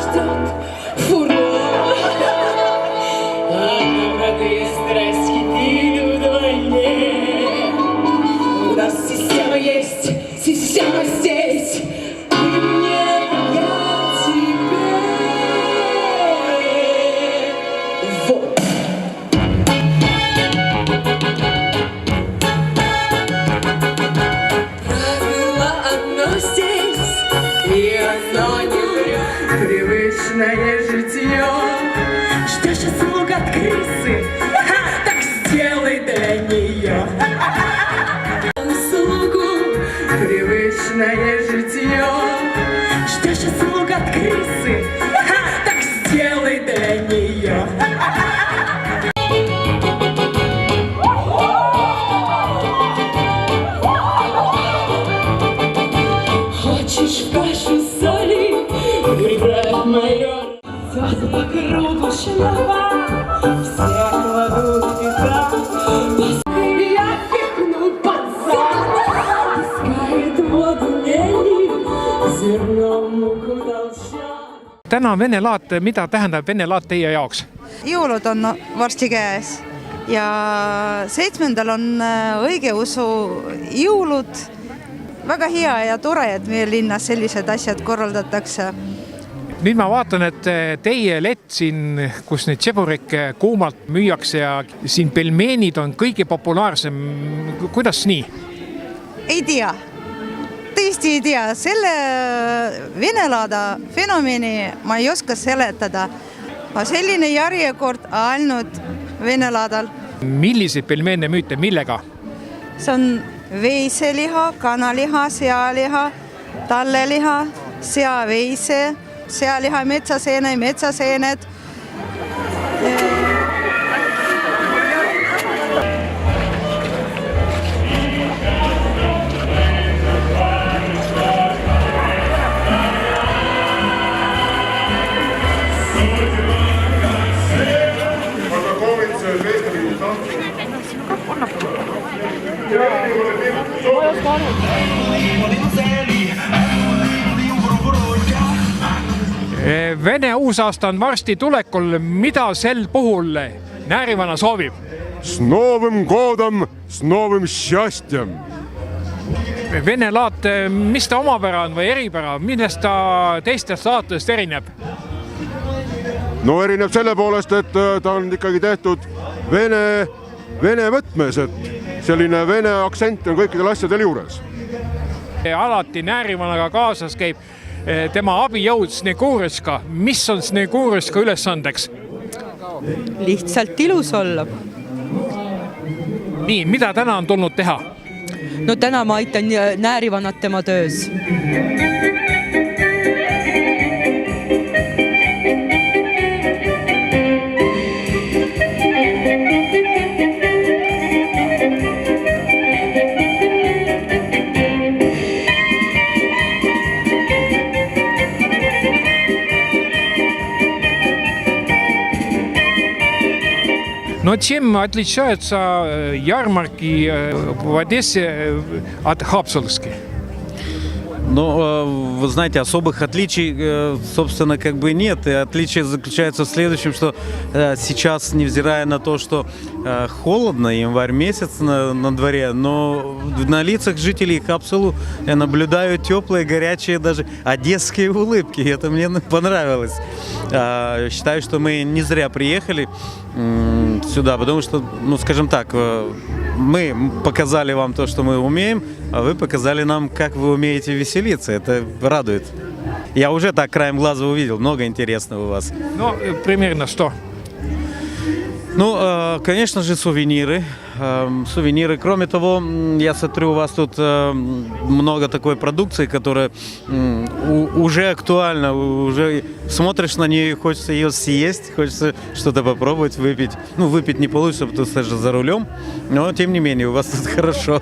ждет фурор. Одна врагая страсть хитит вдвойне. У нас система есть, система здесь. Ты мне, я тебе. Вот. Правило одно здесь, и оно не врет. Привычное житье. Что же слуг от крысы? Так сделай для нее. Слугу привычное житье. Что же слуг от крысы? Так сделай для нее. Хочешь в кашу соли, приправь майор. Все по кругу шлафа, все кладут пятак. Я пихну под зад, искает воду мельник, зерном муку толща. Täna on Vene laat, mida tähendab Vene laat teie jaoks? Jõulud on varsti käes ja 7. on õigeusu jõulud. Väga hea ja tore, et meie linnas sellised asjad korraldatakse. Nüüd ma vaatan, et teie lett siin, kus neid tšeburikke kuumalt müüakse ja siin pelmeenid on kõige populaarsem. Kuidas nii? Ei tea. Tõesti ei tea. Selle venelaada fenomeni ma ei oska seletada. Selline järjekord ainult venelaadal. Milliseid pelmeene müüte, millega? See on veiseliha, kanaliha, sealiha, talleliha, seaveise, sealiha, metsaseened. Vene uusaasta on varsti tulekul. Mida sel puhul Näärivana soovib? С Новым годом, с новым счастьем! Vene laat, mis ta omapära on või eripära? Millest ta teistest laatudest erineb? No erineb selle poolest, et ta on ikkagi tehtud vene võtmes, et selline vene aktsent on kõikidel asjadel juures. Alati Näärivanaga kaasas käib tema abijõud Snegurõška. Mis on Snegurõška ülesandeks? Lihtsalt ilus olla. Nii, mida täna on tulnud teha? No täna ma aitan Näärivanat tema töös. Но чем отличаются ярмарки в Одессе от Хапсуловской? Ну, вы знаете, особых отличий, собственно, как бы нет. И отличие заключается в следующем, что сейчас, невзирая на то, что холодно, январь месяц на дворе, но на лицах жителей Хапсулу я наблюдаю теплые, горячие, даже одесские улыбки. И это мне понравилось. Считаю, что мы не зря приехали сюда, потому что, ну, скажем так, мы показали вам то, что мы умеем, а вы показали нам, как вы умеете веселиться. Это радует. Я уже так краем глаза увидел, много интересного у вас. Ну, примерно что? Ну, конечно же, сувениры. Сувениры. Кроме того, я смотрю, у вас тут много такой продукции, которая уже актуальна, уже смотришь на нее и хочется ее съесть, хочется что-то попробовать, выпить. Ну, выпить не получится, потому что же за рулем, но тем не менее у вас тут хорошо.